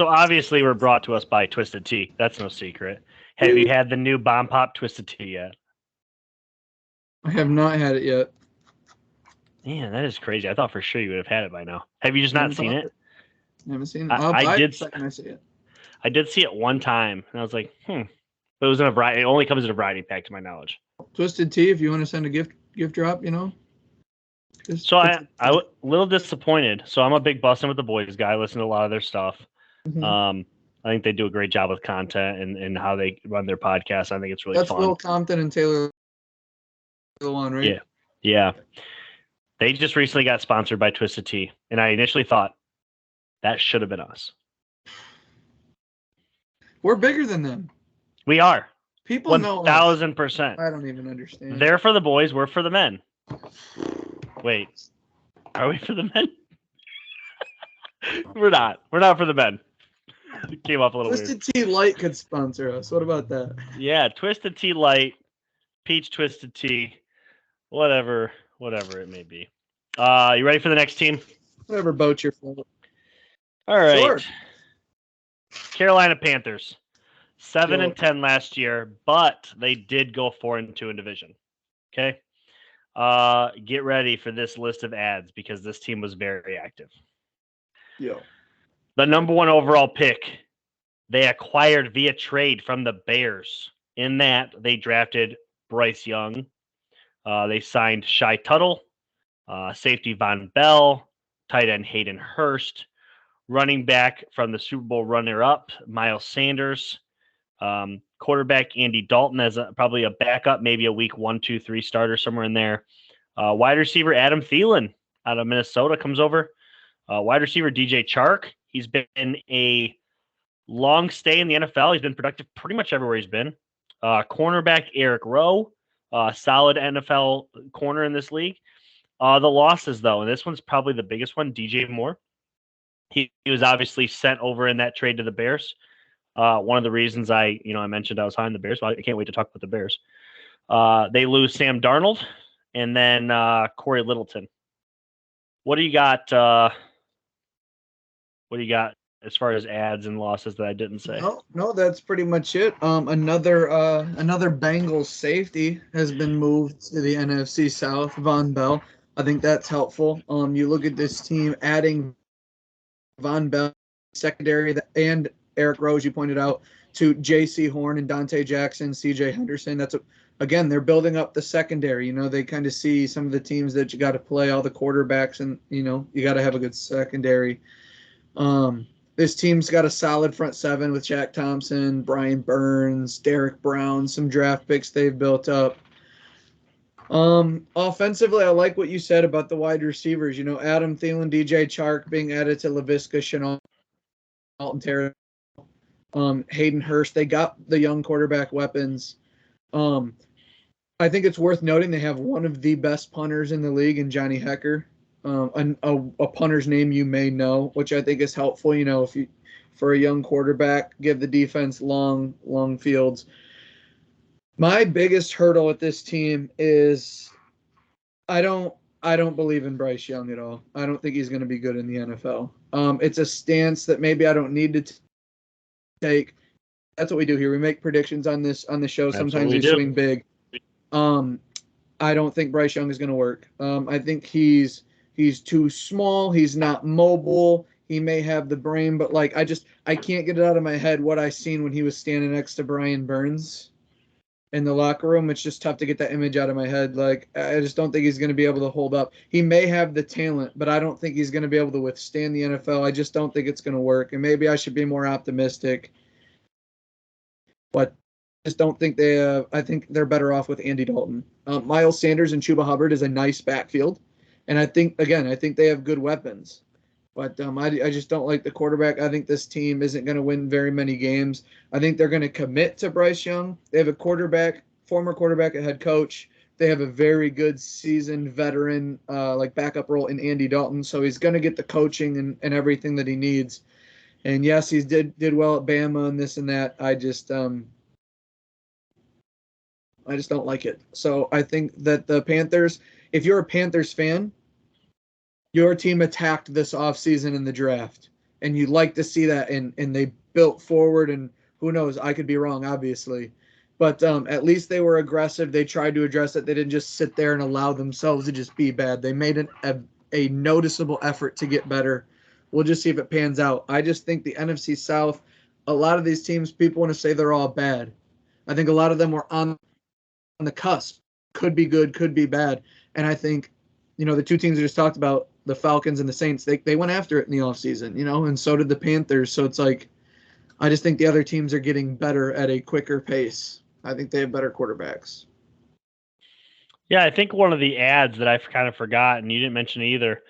So obviously we're brought to us by Twisted Tea. That's no secret. Have you had the new Bomb Pop Twisted Tea yet? I have not had it yet. Man, that is crazy. I thought for sure you would have had it by now. Have you just not seen it? I haven't seen it. I I'll buy did. it the second I see it. I did see it one time, and I was like, But it was in a variety. It only comes in a variety pack, to my knowledge. Twisted Tea, if you want to send a gift drop, So I'm a little disappointed. So I'm a big Bussin' with the Boys guy. I listen to a lot of their stuff. Mm-hmm. I think they do a great job with content and how they run their podcast. I think it's really That's fun. Will Compton and Taylor Lewan, right? Yeah. They just recently got sponsored by Twisted Tea, and I initially thought that should have been us. We're bigger than them. We are. People know us. 1,000%. I don't even understand. They're for the boys. We're for the men. Wait, are we for the men? We're not. We're not for the men. It came off a little Twisted Tea Light could sponsor us. What about that? Yeah, Twisted Tea Light, Peach Twisted Tea, whatever it may be. You ready for the next team? Whatever boat you're floating. All right. Sure. Carolina Panthers, 7-10 last year, but they did go 4-2 in division. Okay. Get ready for this list of ads because this team was very active. The number 1 overall pick they acquired via trade from the Bears. In that, they drafted Bryce Young. They signed Shai Tuttle, safety Von Bell, tight end Hayden Hurst, running back from the Super Bowl runner-up Miles Sanders, quarterback Andy Dalton as probably a backup, maybe a week 1, 2, 3 starter somewhere in there. Wide receiver Adam Thielen out of Minnesota comes over. Wide receiver DJ Chark. He's been a long stay in the NFL. He's been productive pretty much everywhere he's been. Cornerback Eric Rowe, solid NFL corner in this league. The losses, though, and this one's probably the biggest one, DJ Moore. He was obviously sent over in that trade to the Bears. One of the reasons I mentioned I was high on the Bears. Well, I can't wait to talk about the Bears. They lose Sam Darnold and then Corey Littleton. What do you got? What do you got as far as ads and losses that I didn't say? No, that's pretty much it. Another Bengals safety has been moved to the NFC South, Von Bell. I think that's helpful. You look at this team adding Von Bell, secondary, and Eric Rowe, you pointed out, to J.C. Horn and Dante Jackson, C.J. Henderson. Again, they're building up the secondary. They kind of see some of the teams that you got to play, all the quarterbacks, and, you got to have a good secondary. This team's got a solid front seven with Shaq Thompson, Brian Burns, Derek Brown, some draft picks they've built up. Offensively, I like what you said about the wide receivers. Adam Thielen, DJ Chark being added to Laviska Shenault, Alton Terry, Hayden Hurst. They got the young quarterback weapons. I think it's worth noting they have one of the best punters in the league in Johnny Hecker. A punter's name you may know, which I think is helpful. If you, for a young quarterback, give the defense long fields. My biggest hurdle with this team is I don't believe in Bryce Young at all. I don't think he's going to be good in the NFL. It's a stance that maybe I don't need to take. That's what we do here. We make predictions on the show. Sometimes we swing big. I don't think Bryce Young is going to work. I think he's too small. He's not mobile. He may have the brain, but I can't get it out of my head what I seen when he was standing next to Brian Burns in the locker room. It's just tough to get that image out of my head. I just don't think he's going to be able to hold up. He may have the talent, but I don't think he's going to be able to withstand the NFL. I just don't think it's going to work. And maybe I should be more optimistic. But I just don't think I think they're better off with Andy Dalton. Miles Sanders and Chuba Hubbard is a nice backfield. And I think they have good weapons. But I just don't like the quarterback. I think this team isn't going to win very many games. I think they're going to commit to Bryce Young. They have a former quarterback, a head coach. They have a very good seasoned veteran, backup role in Andy Dalton. So he's going to get the coaching and everything that he needs. And yes, he did well at Bama and this and that. I just don't like it. So I think that the Panthers, if you're a Panthers fan, your team attacked this offseason in the draft. and you'd like to see that. And they built forward, and who knows? I could be wrong, obviously. But at least they were aggressive. They tried to address it. They didn't just sit there and allow themselves to just be bad. They made a noticeable effort to get better. We'll just see if it pans out. I just think the NFC South, a lot of these teams, people want to say they're all bad. I think a lot of them were on the cusp. Could be good, could be bad. And I think, the two teams we just talked about, the Falcons and the Saints, they went after it in the offseason, and so did the Panthers. So it's like, I just think the other teams are getting better at a quicker pace. I think they have better quarterbacks. Yeah, I think one of the ads that I've kind of forgotten, you didn't mention it either.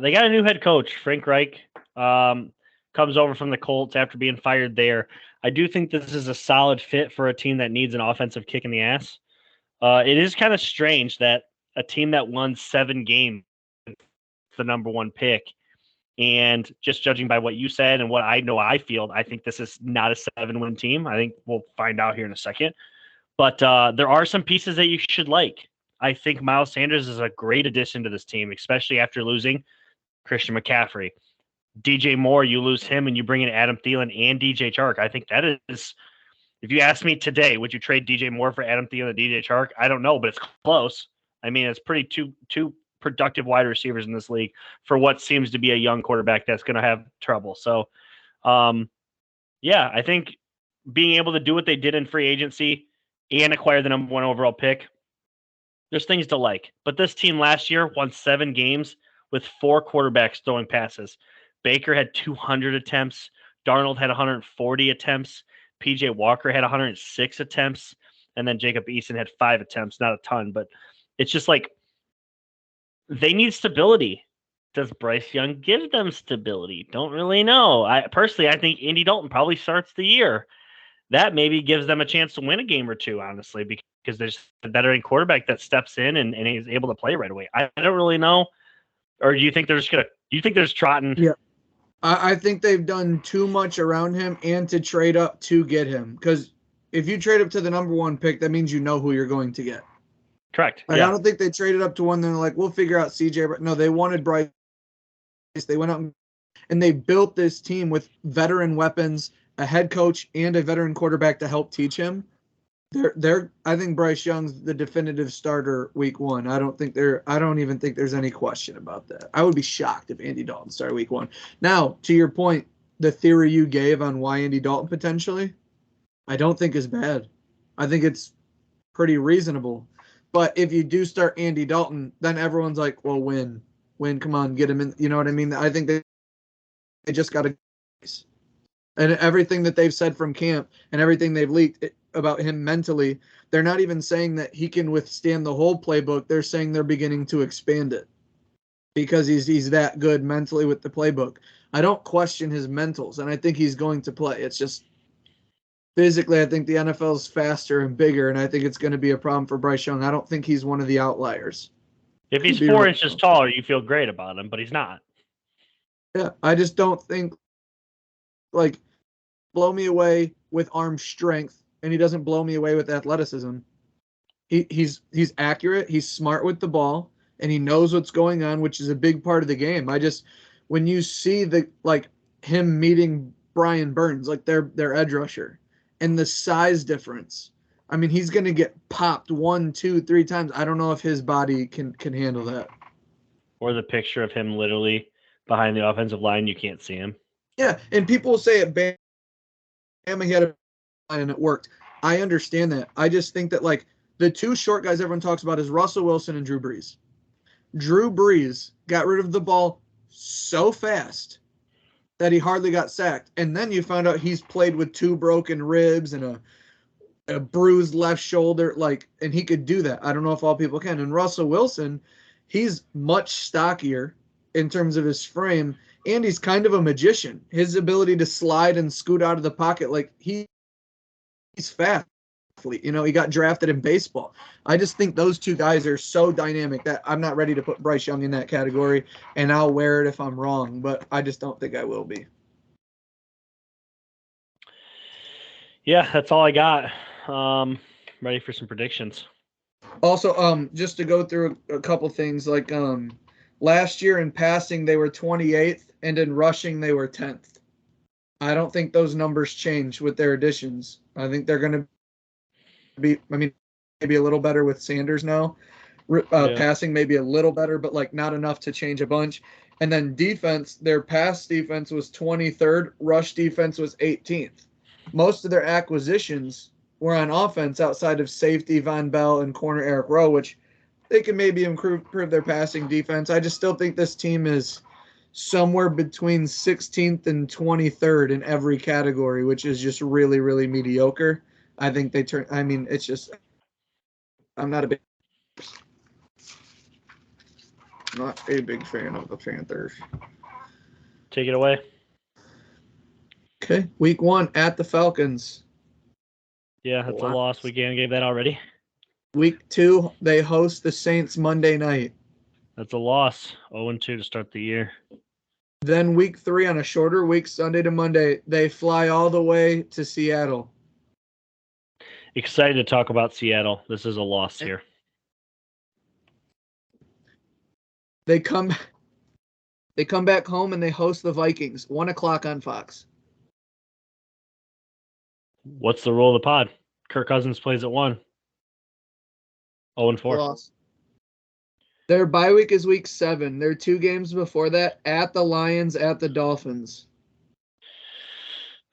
They got a new head coach, Frank Reich, comes over from the Colts after being fired there. I do think this is a solid fit for a team that needs an offensive kick in the ass. It is kind of strange that a team that won 7 games, the number 1 pick, and just judging by what you said and what I know I feel, I think this is not a 7-win team. I think we'll find out here in a second. But there are some pieces that you should like. I think Miles Sanders is a great addition to this team, especially after losing Christian McCaffrey. DJ Moore, you lose him and you bring in Adam Thielen and DJ Chark. I think that is, if you ask me today, would you trade DJ Moore for Adam Thielen and DJ Chark? I don't know, but it's close. I mean, it's pretty two productive wide receivers in this league for what seems to be a young quarterback that's going to have trouble. So, I think being able to do what they did in free agency and acquire the number 1 overall pick, there's things to like. But this team last year won 7 games with 4 quarterbacks throwing passes. Baker had 200 attempts. Darnold had 140 attempts. PJ Walker had 106 attempts. And then Jacob Eason had 5 attempts. Not a ton, but it's just like they need stability. Does Bryce Young give them stability? Don't really know. I think Andy Dalton probably starts the year. That maybe gives them a chance to win a game or two, honestly, because there's a veteran quarterback that steps in and is able to play right away. I don't really know. Or do you think they're just trotting? Yeah. I think they've done too much around him and to trade up to get him. Because if you trade up to the number 1 pick, that means you know who you're going to get. Correct. I don't think they traded up to one. They're like, we'll figure out CJ. But no, they wanted Bryce. They went out and they built this team with veteran weapons, a head coach, and a veteran quarterback to help teach him. I think Bryce Young's the definitive starter week 1. I don't even think there's any question about that. I would be shocked if Andy Dalton started week 1. Now, to your point, the theory you gave on why Andy Dalton potentially, I don't think is bad. I think it's pretty reasonable. But if you do start Andy Dalton, then everyone's like, well, win, come on, get him in. You know what I mean? I think they just got to. And everything that they've said from camp and everything they've leaked about him mentally, they're not even saying that he can withstand the whole playbook. They're saying they're beginning to expand it because he's that good mentally with the playbook. I don't question his mentals, and I think he's going to play. It's just physically, I think the NFL is faster and bigger, and I think it's going to be a problem for Bryce Young. I don't think he's one of the outliers. If he's 4 inches taller, you feel great about him, but he's not. Yeah, I just don't think, blow me away with arm strength, and he doesn't blow me away with athleticism. He's accurate, he's smart with the ball, and he knows what's going on, which is a big part of the game. When you see him meeting Brian Burns, their edge rusher, and the size difference, I mean, he's going to get popped 1, 2, 3 times. I don't know if his body can handle that. Or the picture of him literally behind the offensive line, you can't see him. Yeah, and people say at Bama he had a line and it worked. I understand that. I just think that the 2 short guys everyone talks about is Russell Wilson and Drew Brees. Drew Brees got rid of the ball so fast that he hardly got sacked. And then you found out he's played with 2 broken ribs and a bruised left shoulder, and he could do that. I don't know if all people can. And Russell Wilson, he's much stockier in terms of his frame, and he's kind of a magician. His ability to slide and scoot out of the pocket, he's fast. He got drafted in baseball. I just think those 2 guys are so dynamic that I'm not ready to put Bryce Young in that category, and I'll wear it if I'm wrong, but I just don't think I will be. Yeah, that's all I got. Ready for some predictions. Also, just to go through a couple things, last year in passing, they were 28th. and in rushing they were 10th. I don't think those numbers change with their additions. I think they're going to be, maybe a little better with Sanders now. Passing maybe a little better, but like not enough to change a bunch. And then defense, their pass defense was 23rd, rush defense was 18th. Most of their acquisitions were on offense outside of safety Von Bell and corner Eric Rowe, which they can maybe improve their passing defense. I just still think this team is somewhere between 16th and 23rd in every category, which is just really, really mediocre. I think they turn. I mean, it's just. I'm not a big fan of the Panthers. Take it away. Okay, week 1 at the Falcons. Yeah, that's a loss. We gave that already. Week 2, they host the Saints Monday night. That's a loss. 0-2 to start the year. Then week 3 on a shorter week, Sunday to Monday, they fly all the way to Seattle. Excited to talk about Seattle. This is a loss here. They come back home and they host the Vikings, 1:00 on Fox. What's the rule of the pod? Kirk Cousins plays at 1. 0-4. Loss. Their bye week is week 7. Their 2 games before that, at the Lions, at the Dolphins.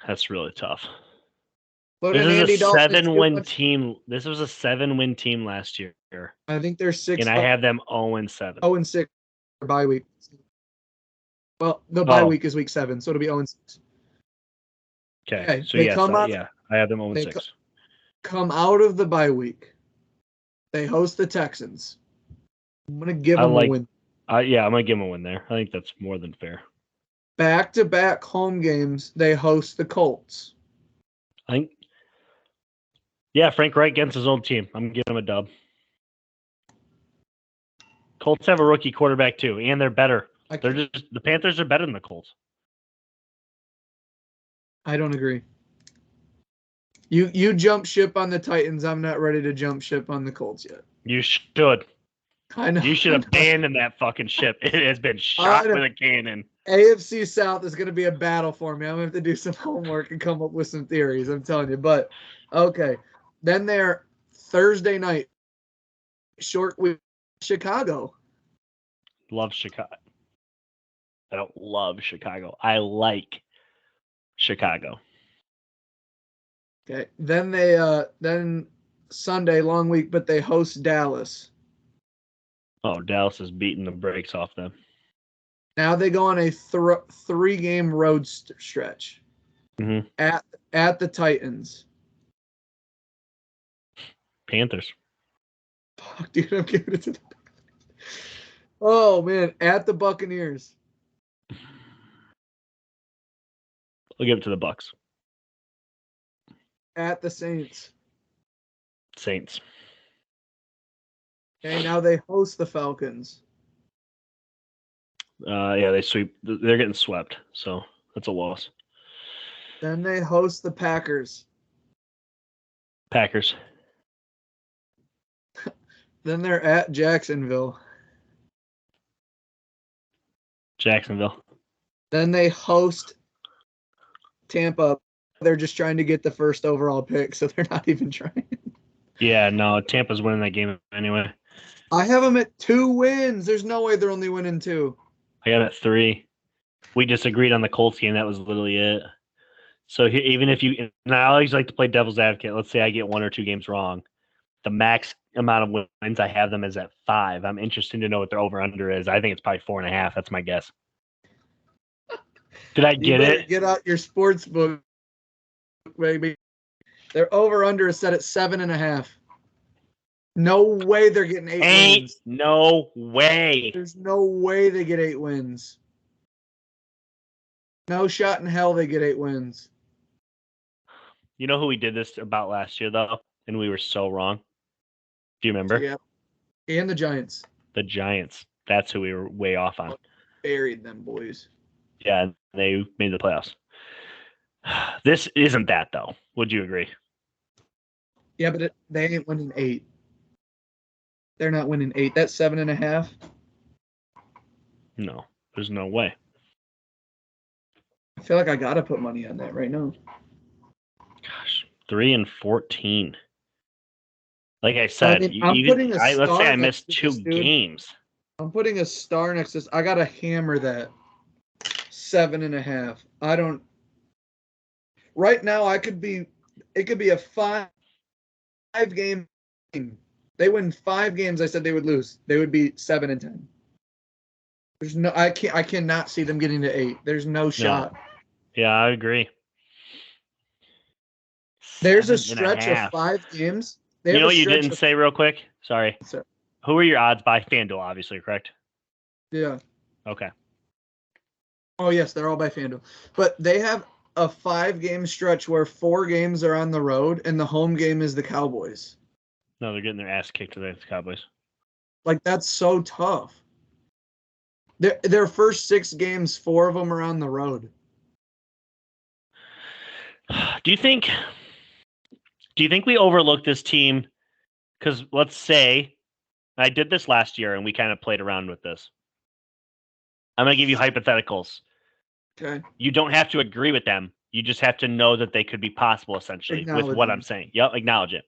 That's really tough. But this is a 7-win team. This was a 7-win team last year. I think they're 6. And I have them 0-7. 0-6 for bye week. Well, the bye week is week 7, so it'll be 0-6. Okay. So yes, I have them 0-6. Come out of the bye week. They host the Texans. I'm gonna give them a win. I'm gonna give them a win there. I think that's more than fair. Back-to-back home games, they host the Colts. I think. Frank Reich against his old team. I'm giving him a dub. Colts have a rookie quarterback too, and they're better. The Panthers are better than the Colts. I don't agree. You jump ship on the Titans. I'm not ready to jump ship on the Colts yet. You should. I know. You should abandon that fucking ship. It has been shot with a cannon. AFC South is going to be a battle for me. I'm going to have to do some homework and come up with some theories. I'm telling you. But, okay. Then they're Thursday night. Short week. Chicago. Love Chicago. I don't love Chicago. I like Chicago. Okay. Then then Sunday, long week, but they host Dallas. Oh, Dallas is beating the brakes off them. Now they go on a 3-game road stretch at the Titans. Panthers. Fuck, dude, I'm giving it to the. Oh man, at the Buccaneers. I'll give it to the BUCS. At the Saints. Saints. Okay, now they host the Falcons. They sweep. They're getting swept, so that's a loss. Then they host the Packers. Packers. Then they're at Jacksonville. Jacksonville. Then they host Tampa. They're just trying to get the first overall pick, so they're not even trying. Yeah, no, Tampa's winning that game anyway. I have them at 2 wins. There's no way they're only winning 2. I got it 3. We disagreed on the Colts game. That was literally it. So even if you, and I always like to play devil's advocate. Let's say I get 1 or 2 games wrong. The max amount of wins I have them is at 5. I'm interested to know what their over/under is. I think it's probably 4.5. That's my guess. Did I get it? Get out your sports book, baby. Their over/under is set at 7.5. No way they're getting 8 wins. No way. There's no way they get 8 wins. No shot in hell they get 8 wins. You know who we did this about last year, though? And we were so wrong. Do you remember? Yeah. And the Giants. The Giants. That's who we were way off on. Buried them, boys. Yeah, they made the playoffs. This isn't that, though. Would you agree? Yeah, but they ain't winning 8. They're not winning 8. That's 7.5. No, there's no way. I feel like I gotta put money on that right now. Gosh, 3-14. Like I said, let's say I missed 2 games. I'm putting a star next to this. I gotta hammer that 7.5. I don't. Right now, it could be a 5-game. They win 5 games. I said they would lose. They would be 7-10. There's no. I cannot see them getting to 8. There's no shot. No. Yeah, I agree. There's a stretch of 5 games. You know what you didn't say real quick? Sorry. Who are your odds by FanDuel, obviously, correct? Yeah. Okay. Oh, yes, they're all by FanDuel. But they have a 5-game stretch where 4 games are on the road, and the home game is the Cowboys. No, they're getting their ass kicked today, the Cowboys. Like, that's so tough. Their first 6 games, 4 of them are on the road. Do you think we overlook this team? Because let's say I did this last year and we kind of played around with this. I'm going to give you hypotheticals. Okay. You don't have to agree with them. You just have to know that they could be possible, essentially, with what I'm saying. Yep, acknowledge it.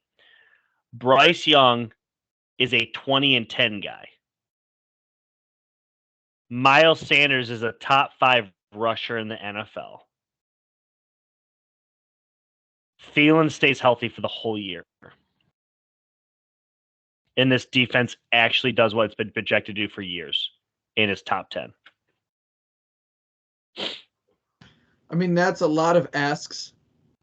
Bryce Young is a 20-10 guy. Miles Sanders is a top 5 rusher in the NFL. Thielen stays healthy for the whole year. And this defense actually does what it's been projected to do for years and is top 10. I mean, that's a lot of asks.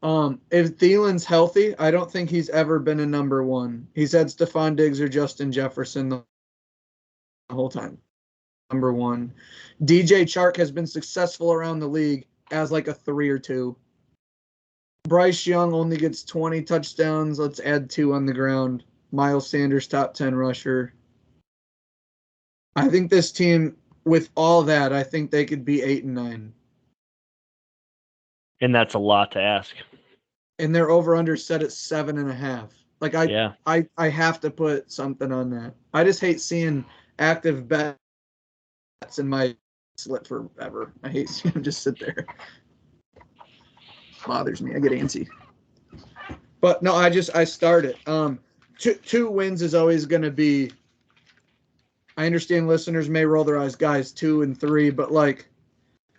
If Thielen's healthy, I don't think he's ever been a number 1. He's had Stephon Diggs or Justin Jefferson the whole time. Number 1. DJ Chark has been successful around the league as like a 3 or 2. Bryce Young only gets 20 touchdowns. Let's add 2 on the ground. Miles Sanders, top 10 rusher. I think this team, with all that, I think they could be 8-9. And that's a lot to ask. And their over-under set at 7.5. Like, I have to put something on that. I just hate seeing active bets in my slip forever. I hate seeing them just sit there. Bothers me. I get antsy. But no, I start it. 2 wins is always going to be. I understand listeners may roll their eyes, guys. 2 and 3, but like,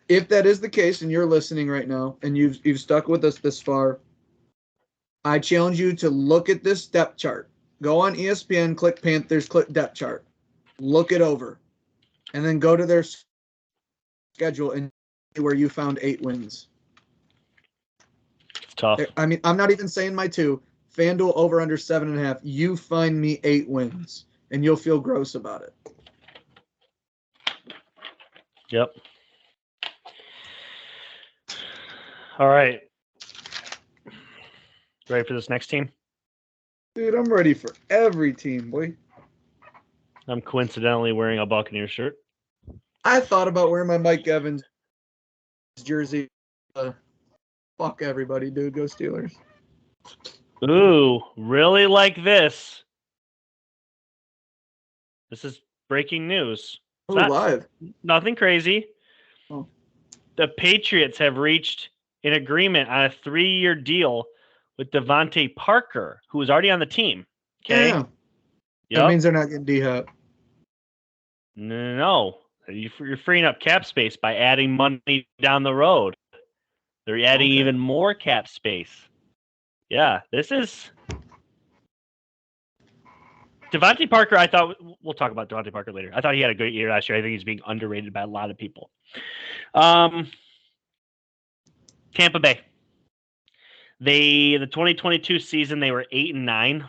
if that is the case, and you're listening right now, and you've stuck with us this far, I challenge you to look at this depth chart. Go on ESPN, click Panthers, click depth chart, look it over, and then go to their schedule and see where you found 8 wins. It's tough. I mean, I'm not even saying my 2. FanDuel over under 7.5. You find me 8 wins, and you'll feel gross about it. Yep. All right. Ready for this next team? Dude, I'm ready for every team, boy. I'm coincidentally wearing a Buccaneers shirt. I thought about wearing my Mike Evans jersey. Fuck everybody, dude. Go Steelers. Ooh, really like this. This is breaking news. Live. Nothing crazy. Oh. The Patriots have reached an agreement on a 3-year deal with Devontae Parker, who is already on the team. Okay. Yeah. Yep. That means they're not getting D-Hop. No. You're freeing up cap space by adding money down the road. They're adding even more cap space. Yeah, this is Devontae Parker. I thought we'll talk about Devontae Parker later. I thought he had a great year last year. I think he's being underrated by a lot of people. Tampa Bay. The 2022 season, they were 8-9,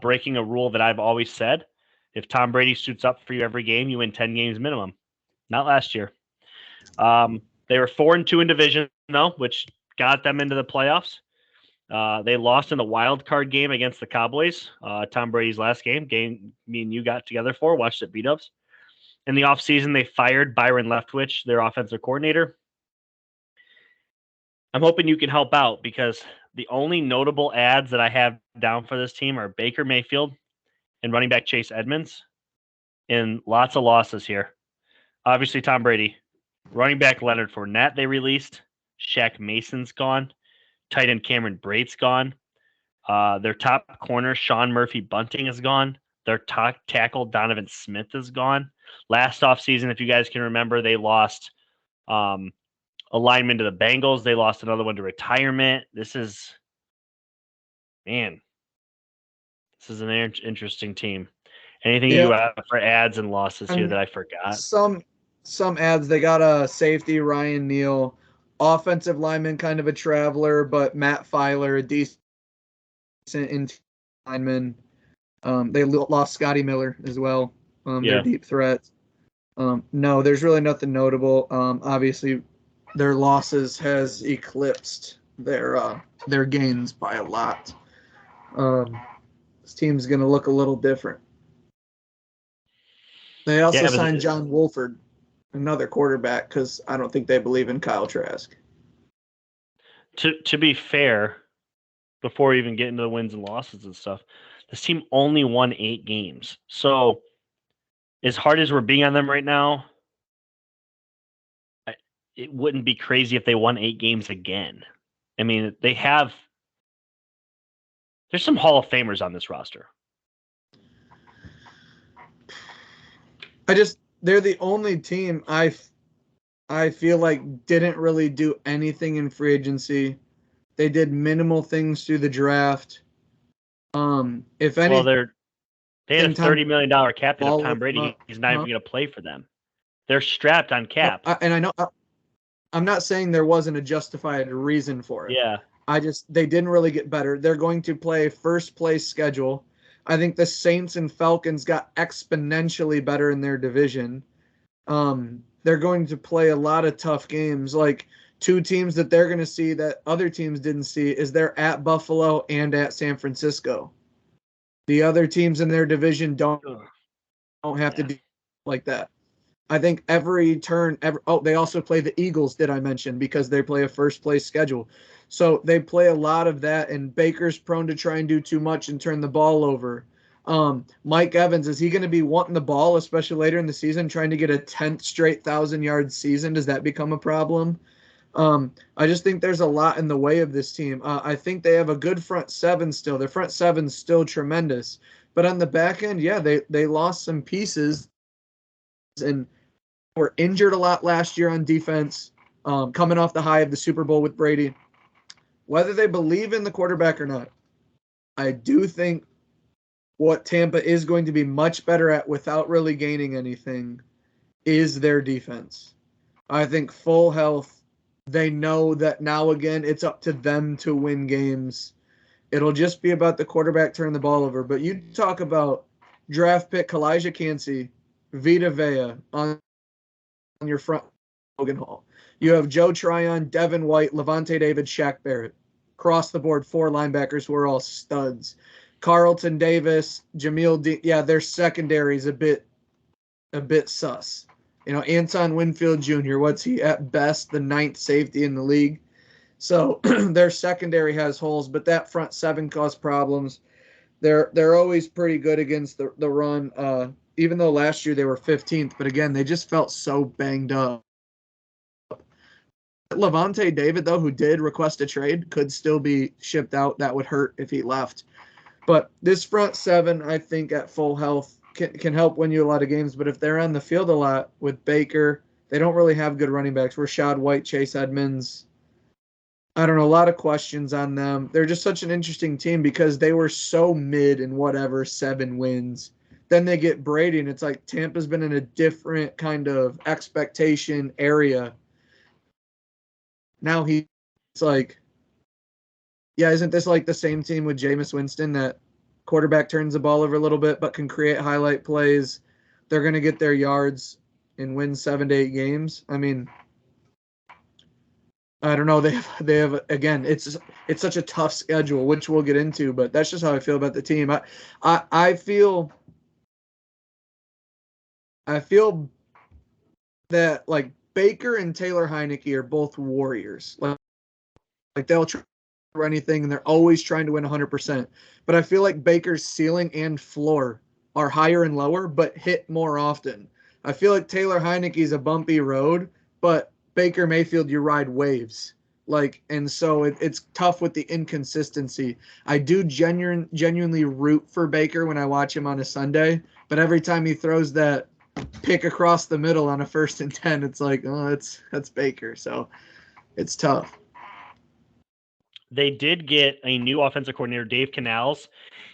breaking a rule that I've always said. If Tom Brady suits up for you every game, you win 10 games minimum. Not last year. They were 4-2 in division, though, which got them into the playoffs. They lost in the wild card game against the Cowboys. Tom Brady's last game me and you got together for, watched it beat-ups. In the offseason, they fired Byron Leftwich, their offensive coordinator. I'm hoping you can help out because the only notable ads that I have down for this team are Baker Mayfield and running back Chase Edmonds, and lots of losses here. Obviously, Tom Brady. Running back Leonard Fournette they released. Shaq Mason's gone. Tight end Cameron Brate's gone. Their top corner Sean Murphy Bunting is gone. Their top tackle Donovan Smith is gone. Last offseason, if you guys can remember, they lost a lineman to the Bengals. They lost another one to retirement. This is an interesting team. Anything you have for ads and losses here that I forgot? Some ads. They got a safety, Ryan Neal, offensive lineman, kind of a traveler, but Matt Filer, a decent lineman. They lost Scotty Miller as well. Their deep threat. No, there's really nothing notable. Obviously, their losses has eclipsed their gains by a lot. This team's going to look a little different. They also signed John Wolford, another quarterback, because I don't think they believe in Kyle Trask. To be fair, before we even get into the wins and losses and stuff, this team only won 8 games. So as hard as we're being on them right now, it wouldn't be crazy if they won 8 games again. I mean, there's some Hall of Famers on this roster. They're the only team I feel like didn't really do anything in free agency. They did minimal things through the draft. If any, they had a $30 million cap hit of Tom Brady. He's not even going to play for them. They're strapped on cap. And I know I'm not saying there wasn't a justified reason for it. Yeah. They didn't really get better. They're going to play first place schedule. I think the Saints and Falcons got exponentially better in their division. They're going to play a lot of tough games. Like 2 teams that they're going to see that other teams didn't see is they're at Buffalo and at San Francisco. The other teams in their division don't have to do like that. I think they also play the Eagles, did I mention, because they play a first place schedule. So they play a lot of that, and Baker's prone to try and do too much and turn the ball over. Mike Evans, is he going to be wanting the ball, especially later in the season, trying to get a 10th straight 1,000-yard season? Does that become a problem? I just think there's a lot in the way of this team. I think they have a good front seven still. Their front seven's still tremendous. But on the back end, they lost some pieces and were injured a lot last year on defense, coming off the high of the Super Bowl with Brady. Whether they believe in the quarterback or not, I do think what Tampa is going to be much better at without really gaining anything is their defense. I think full health, they know that now again it's up to them to win games. It'll just be about the quarterback turning the ball over. But you talk about draft pick Kalijah Kancey, Vita Vea on your front, Logan Hall. You have Joe Tryon, Devin White, Levante David, Shaq Barrett. Across the board, 4 linebackers who are all studs. Carlton Davis, Jamil their secondary is a bit sus. Anton Winfield Jr., what's he at best? The 9th safety in the league. So their secondary has holes, but that front 7 caused problems. They're always pretty good against the run, even though last year they were 15th. But again, they just felt so banged up. Levante David, though, who did request a trade, could still be shipped out. That would hurt if he left. But this front 7, I think, at full health can help win you a lot of games. But if they're on the field a lot with Baker, they don't really have good running backs. Rashad White, Chase Edmonds. I don't know, a lot of questions on them. They're just such an interesting team because they were so mid in 7 wins. Then they get Brady, and it's like Tampa's been in a different kind of expectation area. Now he's like, isn't this like the same team with Jameis Winston that quarterback turns the ball over a little bit but can create highlight plays? They're going to get their yards and win 7 to 8 games. I mean, I don't know. They have again. It's such a tough schedule, which we'll get into. But that's just how I feel about the team. I feel that like Baker and Taylor Heineke are both warriors. Like they'll try for anything, and they're always trying to win 100%. But I feel like Baker's ceiling and floor are higher and lower, but hit more often. I feel like Taylor Heineke's a bumpy road, but Baker Mayfield, you ride waves. Like, and so it's tough with the inconsistency. I do genuinely root for Baker when I watch him on a Sunday, but every time he throws that pick across the middle on a 1st and 10, it's like, oh, that's Baker. So it's tough. They did get a new offensive coordinator, Dave Canales.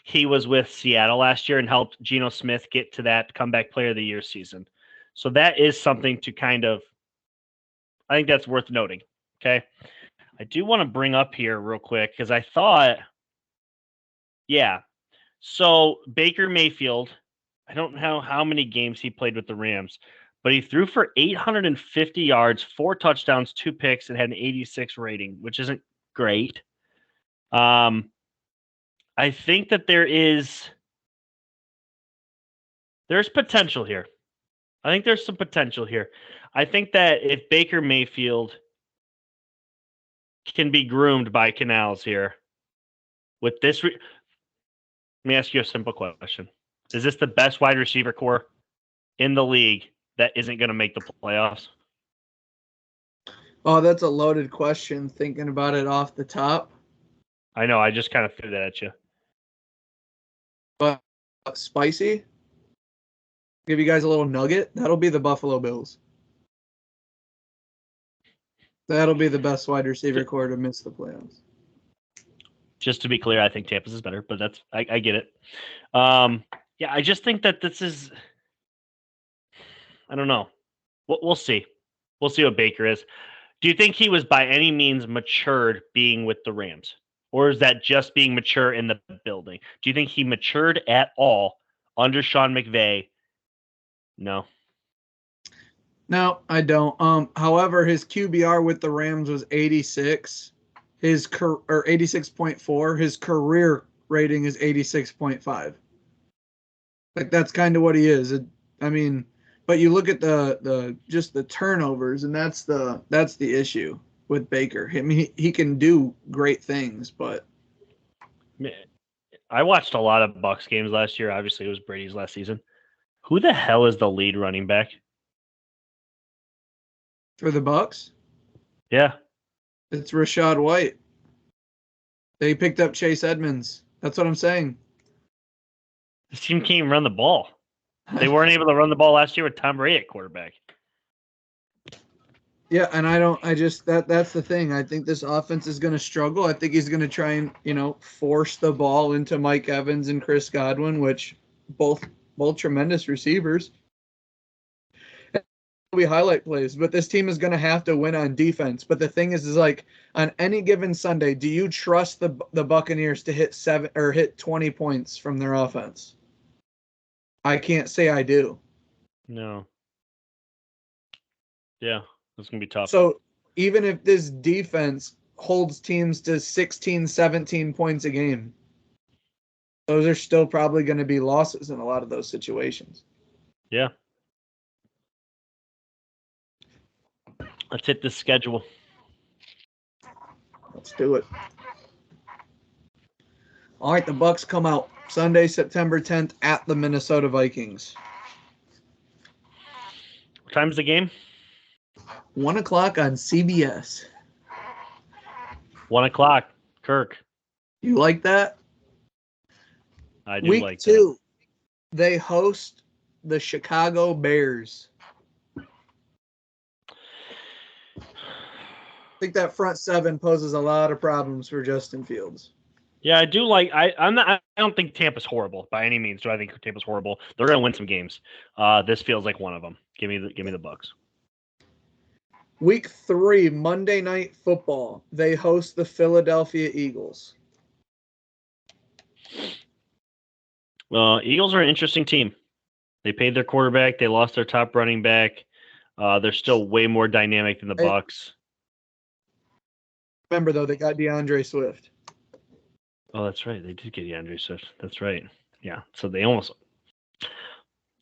He was with Seattle last year and helped Geno Smith get to that comeback player of the year season. So that is something to kind of, I think that's worth noting. Okay. I do want to bring up here real quick because I thought, yeah. So Baker Mayfield, I don't know how many games he played with the Rams, but he threw for 850 yards, 4 touchdowns, 2 picks, and had an 86 rating, which isn't great. I think that there's potential here. I think there's some potential here. I think that if Baker Mayfield can be groomed by Canals here with this, let me ask you a simple question. Is this the best wide receiver core in the league that isn't going to make the playoffs? Oh, that's a loaded question, thinking about it off the top. I know. I just kind of threw that at you. But spicy? Give you guys a little nugget. That'll be the Buffalo Bills. That'll be the best wide receiver core to miss the playoffs. Just to be clear, I think Tampa's is better, but that's I get it. Yeah, I just think that this is. I don't know. We'll see. We'll see what Baker is. Do you think he was by any means matured being with the Rams? Or is that just being mature in the building? Do you think he matured at all under Sean McVay? No. No, I don't. However, his QBR with the Rams was 86. Or 86.4. His career rating is 86.5. Like, that's kind of what he is. But you look at the just the turnovers, and that's the issue with Baker. I mean, he can do great things, but I watched a lot of BUCS games last year. Obviously, it was Brady's last season. Who the hell is the lead running back for the BUCS? Yeah, it's Rachaad White. They picked up Chase Edmonds. That's what I'm saying. This team can't even run the ball. They weren't able to run the ball last year with Tom Brady at quarterback. Yeah, and that's the thing. I think this offense is going to struggle. I think he's going to try and, force the ball into Mike Evans and Chris Godwin, which both tremendous receivers. Be highlight plays, but this team is going to have to win on defense. But the thing is like on any given Sunday, do you trust the Buccaneers to hit 20 points from their offense? I can't say I do. No. Yeah, it's going to be tough. So even if this defense holds teams to 16, 17 points a game, those are still probably going to be losses in a lot of those situations. Yeah. Let's hit the schedule. Let's do it. All right, the BUCS come out Sunday, September 10th at the Minnesota Vikings. What time's the game? 1 o'clock on CBS. 1 o'clock. Kirk. You like that? I do Week like 2, they host the Chicago Bears. I think that front seven poses a lot of problems for Justin Fields. Yeah, I do like. I don't think Tampa's horrible by any means. Do I think Tampa's horrible? They're going to win some games. This feels like one of them. Give me the BUCS. Week 3, Monday Night Football. They host the Philadelphia Eagles. Eagles are an interesting team. They paid their quarterback. They lost their top running back. They're still way more dynamic than the BUCS. Remember, though, they got DeAndre Swift. Oh, that's right. They did get DeAndre Swift. That's right. Yeah. So they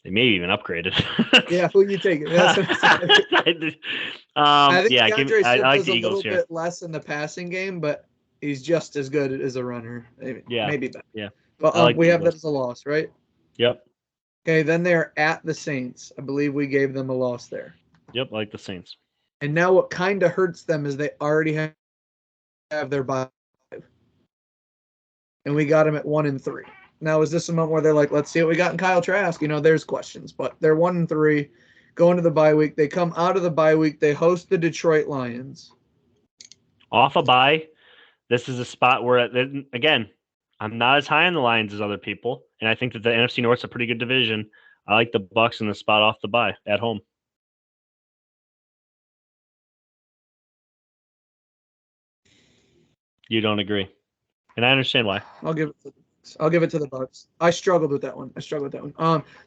maybe even upgraded. Yeah, who you taking? That's what I think DeAndre Swift I like is the a Eagles little here. bit less in the passing game, but he's just as good as a runner. Maybe better. Yeah. But we have that as a loss, right? Yep. Okay, then they're at the Saints. I believe we gave them a loss there. Yep, I like the Saints. And now what kind of hurts them is they already have their bye. And we got them at 1-3. Now, is this a moment where they're like, let's see what we got in Kyle Trask? There's questions, but they're 1-3, going to the bye week. They come out of the bye week. They host the Detroit Lions. Off a bye. This is a spot where, again, I'm not as high on the Lions as other people, and I think that the NFC North's a pretty good division. I like the BUCS in the spot off the bye at home. You don't agree, and I understand why. I'll give it to the BUCS. I struggled with that one.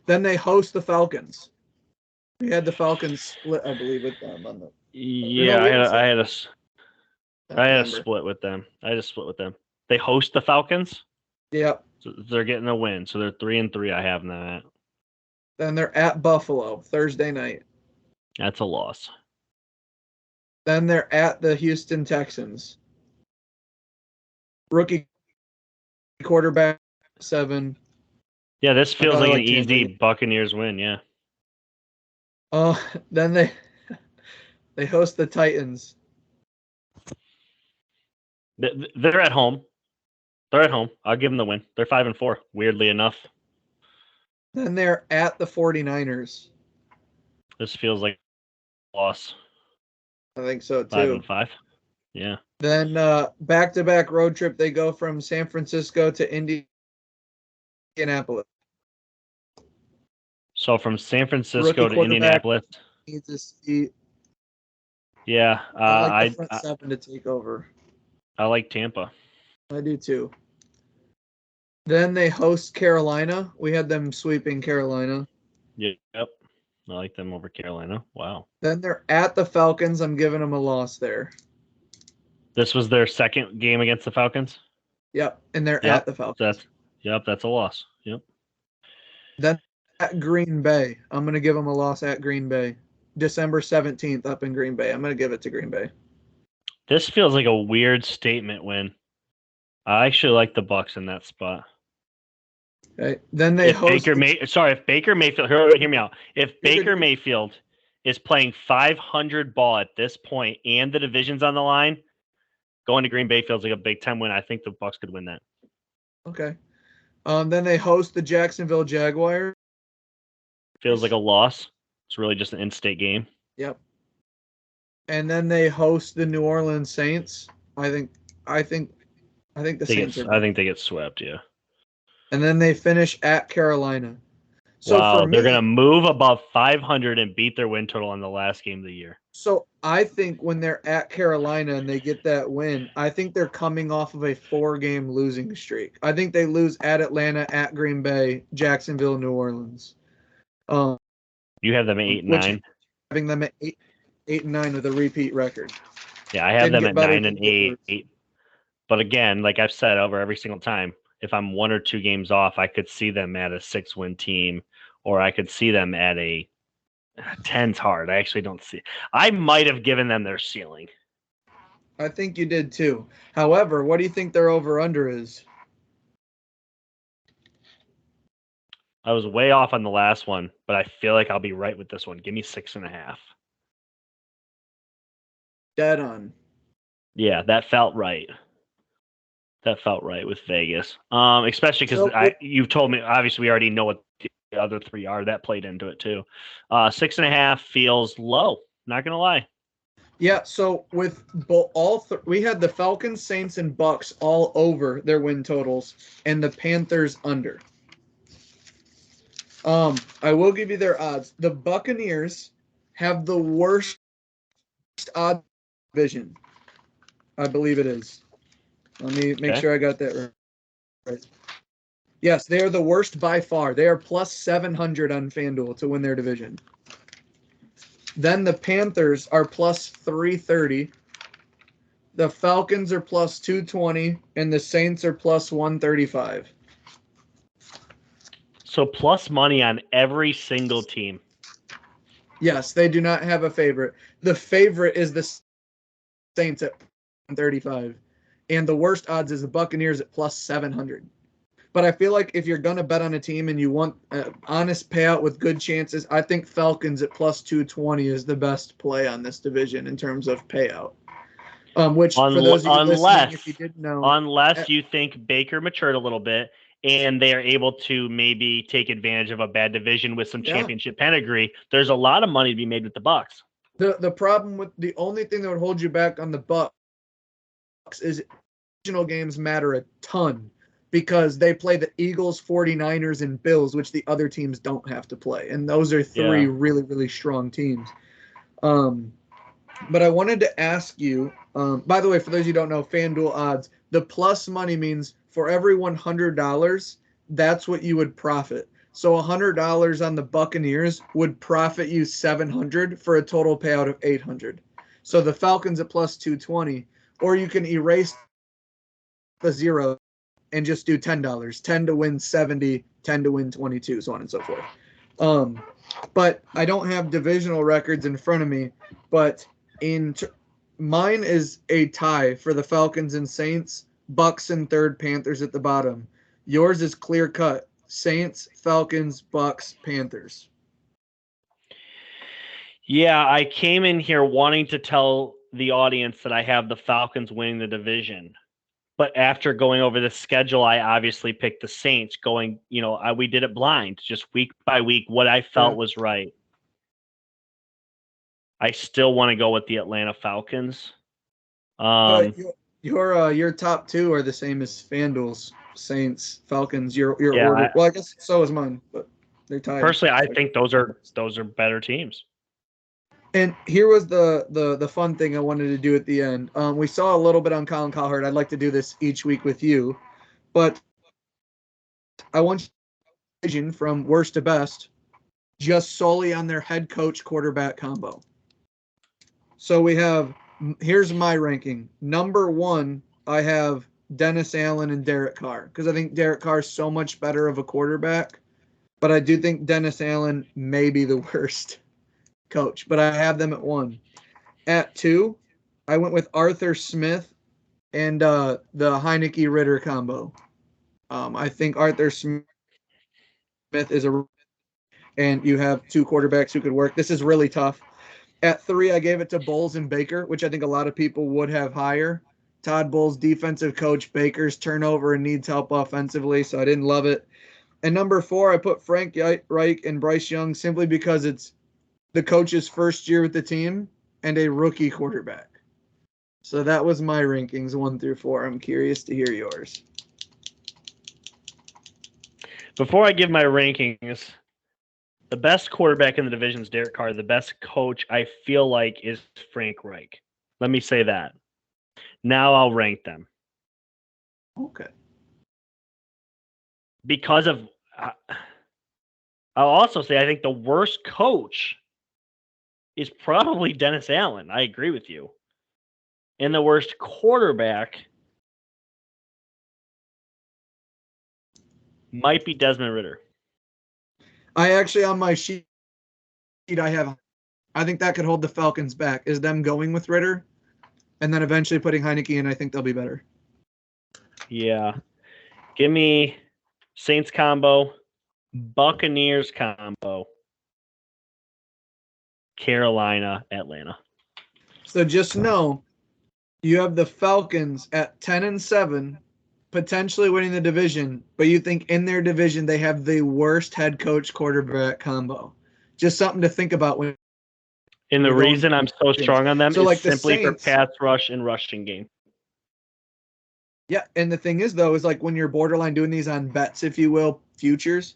Then they host the Falcons. We had the Falcons split, I believe, with them on the. Yeah, I had a split with them. They host the Falcons. Yep. So they're getting a win, so they're 3-3. I have them at. Then they're at Buffalo Thursday night. That's a loss. Then they're at the Houston Texans. Rookie quarterback 7. Yeah, this feels like an Tampa. easy Buccaneers win. Yeah. Then they host the Titans. They're at home. I'll give them the win. They're 5-4. Weirdly enough. Then they're at the 49ers. This feels like a loss. I think so too. 5-5. Yeah. Then back-to-back road trip. They go from San Francisco to Indianapolis. So from San Francisco to Indianapolis. Needs a seat. Yeah. I like the front 7 to take over. I like Tampa. I do too. Then they host Carolina. We had them sweeping Carolina. Yep. I like them over Carolina. Wow. Then they're at the Falcons. I'm giving them a loss there. This was their second game against the Falcons? Yep. And they're at the Falcons. That's a loss. Yep. Then at Green Bay. I'm going to give them a loss at Green Bay. December 17th up in Green Bay. I'm going to give it to Green Bay. This feels like a weird statement win. I actually like the BUCS in that spot. Okay. Then they host. If Baker Mayfield, hear me out. If Baker Mayfield is playing 500 ball at this point and the division's on the line, going to Green Bay feels like a big time win. I think the BUCS could win that. Okay. Then they host the Jacksonville Jaguars. Feels like a loss. It's really just an in-state game. Yep. And then they host the New Orleans Saints. I think the Saints are. I think they get swept. Yeah. And then they finish at Carolina. So wow, they're going to move above 500 and beat their win total on the last game of the year. So I think when they're at Carolina and they get that win, I think they're coming off of a 4-game losing streak. I think they lose at Atlanta, at Green Bay, Jacksonville, New Orleans. You have them at 8-9. Having them at 8-9 with a repeat record. Yeah, I have them at 9-8. But again, like I've said over every single time, if I'm 1 or 2 games off, I could see them at a 6-win team, or I could see them at a 10's hard. I actually don't see. I might have given them their ceiling. I think you did too. However, what do you think their over/under is? I was way off on the last one, but I feel like I'll be right with this one. Give me 6.5. Dead on. Yeah, that felt right. With Vegas, especially because you've told me. Obviously, we already know what the other 3 are. That played into it too. 6.5 feels low. Not gonna lie. Yeah. So with we had the Falcons, Saints, and BUCS all over their win totals, and the Panthers under. I will give you their odds. The Buccaneers have the worst odd division. I believe it is. Let me make sure I got that right. Yes, they are the worst by far. They are plus 700 on FanDuel to win their division. Then the Panthers are plus 330. The Falcons are plus 220, and the Saints are plus 135. So plus money on every single team. Yes, they do not have a favorite. The favorite is the Saints at 135. And the worst odds is the Buccaneers at plus 700. But I feel like if you're going to bet on a team and you want an honest payout with good chances, I think Falcons at plus 220 is the best play on this division in terms of payout. Which, for those of you listening, if you didn't know. Unless you think Baker matured a little bit and they are able to maybe take advantage of a bad division with some championship pedigree, there's a lot of money to be made with the Bucs. The problem with the only thing that would hold you back on the Bucs is divisional games matter a ton because they play the Eagles, 49ers, and Bills, which the other teams don't have to play. And those are three really, really strong teams. But I wanted to ask you, by the way, for those of you who don't know, FanDuel odds, the plus money means for every $100, that's what you would profit. So $100 on the Buccaneers would profit you $700 for a total payout of $800. So the Falcons at plus 220, or you can erase the zero and just do $10. 10 to win 70, 10 to win 22, so on and so forth. But I don't have divisional records in front of me, but mine is a tie for the Falcons and Saints, Bucs in third, Panthers at the bottom. Yours is clear cut. Saints, Falcons, Bucs, Panthers. Yeah, I came in here wanting to tell the audience that I have the Falcons winning the division. But after going over the schedule, I obviously picked the Saints going, we did it blind, just week by week, what I felt was right. I still want to go with the Atlanta Falcons. But your top two are the same as FanDuel's. Saints, Falcons, your order. Well, I guess so is mine, but they're tied. Personally, I think those are better teams. And here was the fun thing I wanted to do at the end. We saw a little bit on Colin Cowherd. I'd like to do this each week with you, but I want you to from worst to best just solely on their head coach quarterback combo. So here's my ranking. Number 1, I have Dennis Allen and Derek Carr, because I think Derek Carr is so much better of a quarterback, but I do think Dennis Allen may be the worst coach, but I have them at 1. At 2, I went with Arthur Smith and the Heineke Ritter combo. I think Arthur Smith is and you have 2 quarterbacks who could work. This is really tough. At 3, I gave it to Bowles and Baker, which I think a lot of people would have higher. Todd Bowles, defensive coach, Baker's turnover and needs help offensively, so I didn't love it. And number 4, I put Frank Reich and Bryce Young simply because it's the coach's first year with the team and a rookie quarterback. So that was my rankings 1 through 4. I'm curious to hear yours. Before I give my rankings, the best quarterback in the division is Derek Carr. The best coach, I feel like, is Frank Reich. Let me say that. Now I'll rank them. Okay. Because of, I'll also say I think the worst coach is probably Dennis Allen. I agree with you. And the worst quarterback might be Desmond Ritter. I actually, on my sheet, I think that could hold the Falcons back, is them going with Ritter and then eventually putting Heineke in. I think they'll be better. Yeah. Give me Saints combo, Buccaneers combo, Carolina, Atlanta. So just know you have the Falcons at 10-7, potentially winning the division, but you think in their division they have the worst head coach quarterback combo. Just something to think about when. And the reason I'm so strong on them is simply Saints, for pass rush and rushing game. Yeah, and the thing is, though, is like when you're borderline doing these on bets, if you will, futures,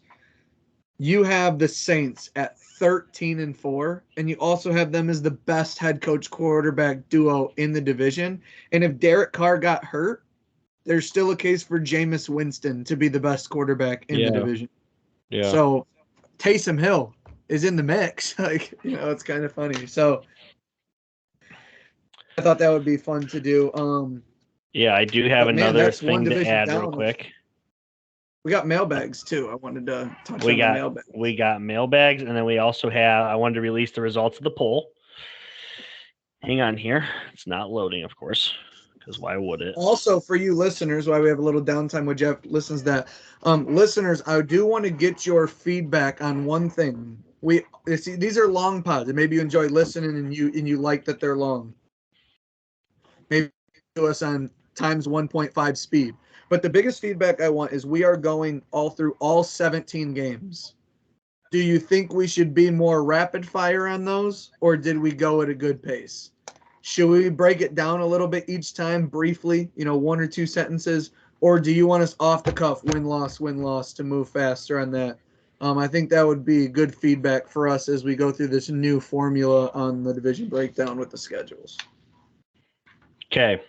you have the Saints at 13-4, and you also have them as the best head coach quarterback duo in the division. And if Derek Carr got hurt, there's still a case for Jameis Winston to be the best quarterback in the division. Yeah. So Taysom Hill is in the mix. It's kind of funny. So I thought that would be fun to do. Yeah, I do have another thing to add real quick. We got mailbags too. I wanted to touch on the mailbags. We got mailbags, and then we also I wanted to release the results of the poll. Hang on here. It's not loading, of course. because why would it? Also, for you listeners, while we have a little downtime with Jeff listens to that, listeners, I do want to get your feedback on one thing. These are long pods, and maybe you enjoy listening and you like that they're long. Maybe to us on times 1.5 speed. But the biggest feedback I want is we are going all through all 17 games. Do you think we should be more rapid fire on those, or did we go at a good pace? Should we break it down a little bit each time briefly, 1 or 2 sentences, or do you want us off the cuff, win, loss to move faster on that? I think that would be good feedback for us as we go through this new formula on the division breakdown with the schedules. Okay.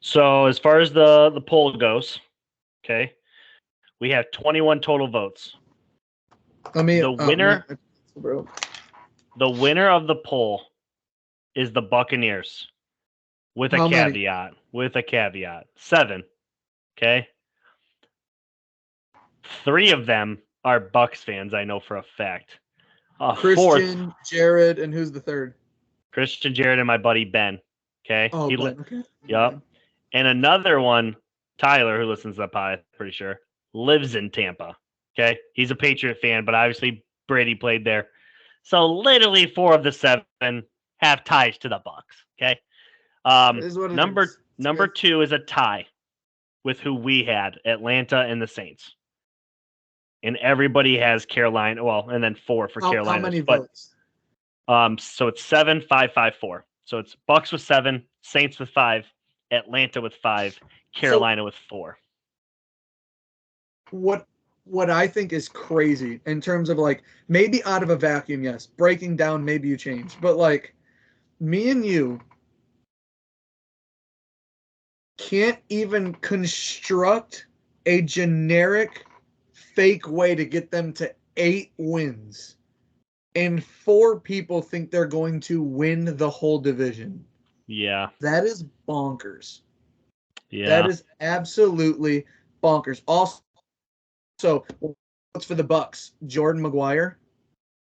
So as far as the poll goes, okay, we have 21 total votes. The winner of the poll is the Buccaneers with a caveat. With a caveat. 7. Okay. 3 of them are Bucs fans, I know for a fact. Christian, 4th, Jared, and who's the third? Christian, Jared, and my buddy Ben. Okay. Oh, Ben. Okay. Yep. And another one, Tyler, who listens to the pod, pretty sure, lives in Tampa. Okay. He's a Patriot fan, but obviously Brady played there. So literally 4 of the 7 have ties to the Bucs. Okay. Number 2 is a tie with who we had, Atlanta and the Saints. And everybody has Carolina. Well, and then 4 for Carolina. How many votes? So it's 7, 5, 5, 4. So it's Bucs with 7, Saints with 5, Atlanta with 5, Carolina with 4. What I think is crazy in terms of maybe out of a vacuum, yes, breaking down, maybe you change, but me and you can't even construct a generic fake way to get them to 8 wins. And 4 people think they're going to win the whole division. Yeah. That is bonkers. Yeah. That is absolutely bonkers. Also, what's for the Bucs? Jordan Maguire?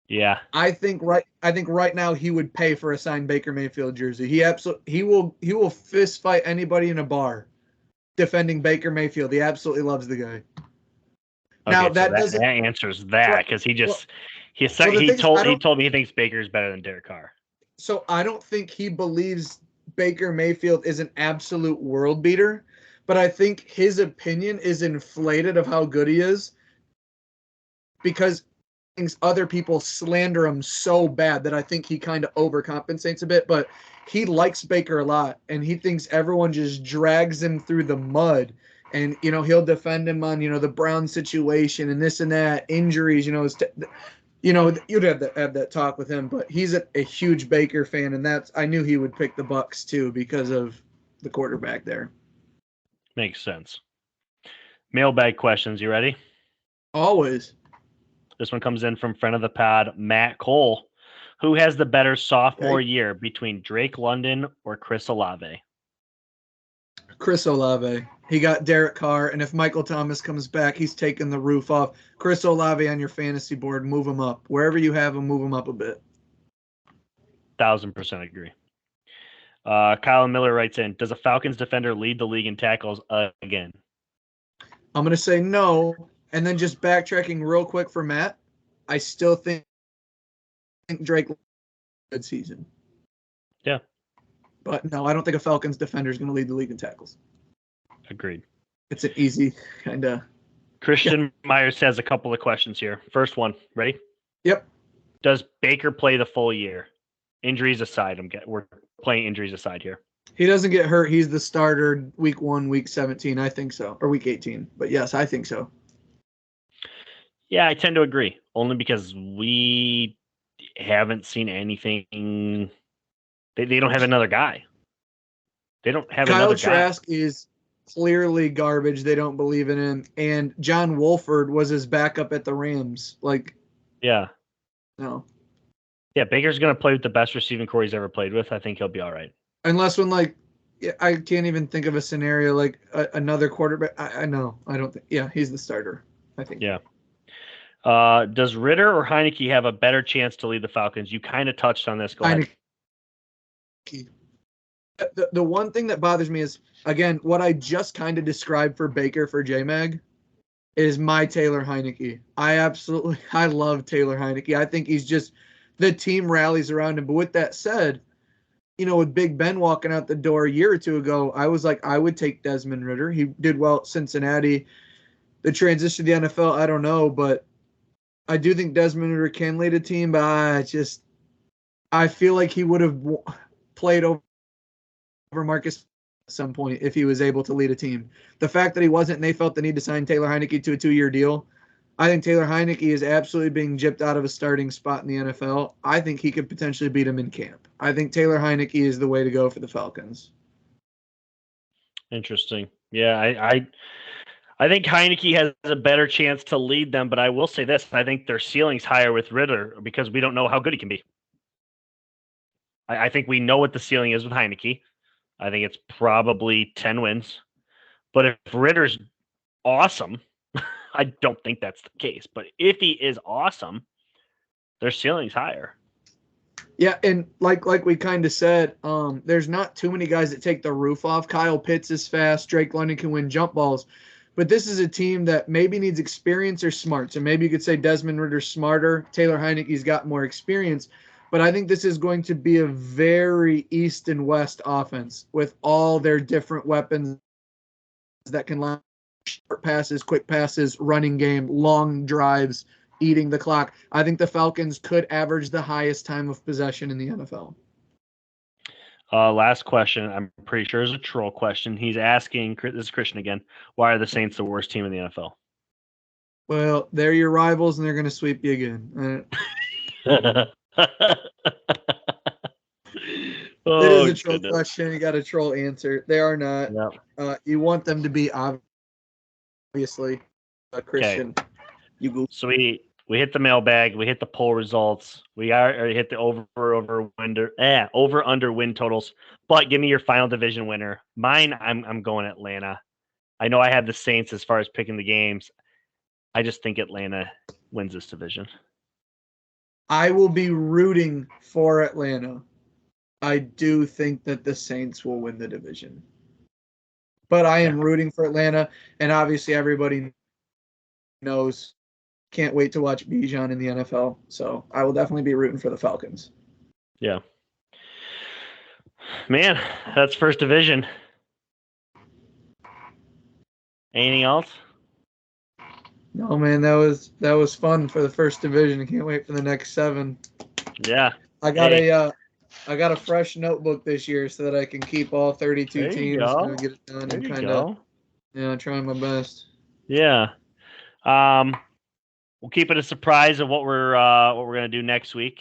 Yeah. I think right now he would pay for a signed Baker Mayfield jersey. He will fist fight anybody in a bar defending Baker Mayfield. He absolutely loves the guy. Okay, now so that doesn't answers that because he told me he thinks Baker is better than Derek Carr. So I don't think he believes Baker Mayfield is an absolute world beater, but I think his opinion is inflated of how good he is because other people slander him so bad that I think he kind of overcompensates a bit, but he likes Baker a lot and he thinks everyone just drags him through the mud. And, he'll defend him on, the Brown situation and this and that, injuries, you'd have that talk with him, but he's a huge Baker fan. And I knew he would pick the Bucs too, because of the quarterback there. Makes sense. Mailbag questions. You ready? Always. This one comes in from friend of the pod, Matt Cole. Who has the better sophomore year between Drake London or Chris Olave? Chris Olave. He got Derek Carr, and if Michael Thomas comes back, he's taking the roof off. Chris Olave on your fantasy board, move him up. Wherever you have him, move him up a bit. 1,000% agree. Kyle Miller writes in, does a Falcons defender lead the league in tackles again? I'm going to say no, and then just backtracking real quick for Matt, I still think Drake good season. Yeah. But no, I don't think a Falcons defender is going to lead the league in tackles. Agreed. It's an easy kind of. Christian Myers has a couple of questions here. First one, ready? Yep. Does Baker play the full year? Injuries aside, we're playing injuries aside here. He doesn't get hurt. He's the starter week 1, week 17. I think so. Or week 18. But yes, I think so. Yeah, I tend to agree. Only because we haven't seen anything. They don't have another guy. They don't have another guy. Kyle Trask is clearly garbage. They don't believe in him. And John Wolford was his backup at the Rams. Yeah. No. Yeah, Baker's going to play with the best receiving core he's ever played with. I think he'll be all right. Unless when, I can't even think of a scenario another quarterback. I know. I don't think. Yeah, he's the starter, I think. Yeah. Does Ritter or Heineke have a better chance to lead the Falcons? You kind of touched on this. Go ahead. The one thing that bothers me is, again, what I just kind of described for Baker for J-Mag is my Taylor Heineke. I love Taylor Heineke. I think he's just, the team rallies around him. But with that said, with Big Ben walking out the door a year or two ago, I was like, I would take Desmond Ridder. He did well at Cincinnati. The transition to the NFL, I don't know, but I do think Desmond Ridder can lead a team, but I feel like he would have played over Marcus at some point if he was able to lead a team. The fact that he wasn't, and they felt the need to sign Taylor Heineke to a 2-year deal, I think Taylor Heineke is absolutely being gypped out of a starting spot in the NFL. I think he could potentially beat him in camp. I think Taylor Heineke is the way to go for the Falcons. Interesting. Yeah, I think Heineke has a better chance to lead them, but I will say this. I think their ceiling's higher with Ridder because we don't know how good he can be. I think we know what the ceiling is with Heineke. I think it's probably 10 wins. But if Ritter's awesome, I don't think that's the case. But if he is awesome, their ceiling's higher. Yeah, and like we kind of said, there's not too many guys that take the roof off. Kyle Pitts is fast. Drake London can win jump balls. But this is a team that maybe needs experience or smart. So maybe you could say Desmond Ridder's smarter. Taylor Heineke's got more experience. But I think this is going to be a very East and West offense with all their different weapons that can launch short passes, quick passes, running game, long drives, eating the clock. I think the Falcons could average the highest time of possession in the NFL. Last question. I'm pretty sure is a troll question. He's asking, this is Christian again, why are the Saints the worst team in the NFL? Well, they're your rivals, and they're going to sweep you again. It is a troll question. You got a troll answer. They are not. Yep. You want them to be obviously a Christian. Okay. You go. So we hit the mailbag. We hit the poll results. We already hit the over under win totals. But give me your final division winner. Mine, I'm going Atlanta. I know I have the Saints as far as picking the games. I just think Atlanta wins this division. I will be rooting for Atlanta. I do think that the Saints will win the division. But I am rooting for Atlanta, and obviously everybody knows. Can't wait to watch Bijan in the NFL. So I will definitely be rooting for the Falcons. Yeah. Man, that's first division. Anything else? No, man, that was fun for the first division. I can't wait for the next 7. Yeah. I got a fresh notebook this year so that I can keep all 32 teams and get it done and kind of trying my best. Yeah. We'll keep it a surprise of what we're gonna do next week.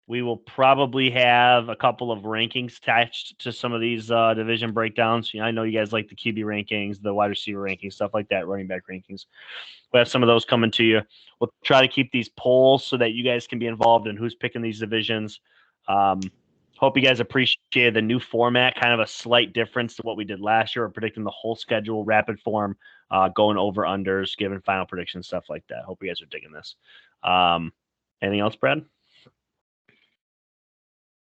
We will probably have a couple of rankings attached to some of these division breakdowns. I know you guys like the QB rankings, the wide receiver rankings, stuff like that, running back rankings. We'll have some of those coming to you. We'll try to keep these polls so that you guys can be involved in who's picking these divisions. Hope you guys appreciate the new format, kind of a slight difference to what we did last year. We're predicting the whole schedule, rapid form, going over unders, giving final predictions, stuff like that. Hope you guys are digging this. Anything else, Brad?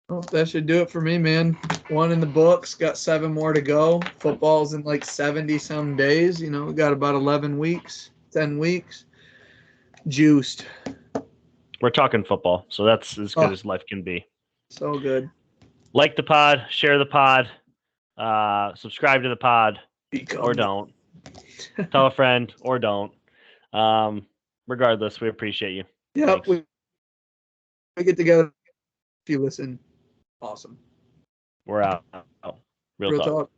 Well, that should do it for me, man. 1 in the books, got 7 more to go. Football's in like 70 some days. We got about 11 weeks, 10 weeks. Juiced. We're talking football, so that's as good as life can be. So good. Like the pod, share the pod, subscribe to the pod, or don't. Tell a friend, or don't. Regardless, we appreciate you. Yep, we get together. If you listen, awesome. We're out. Real talk.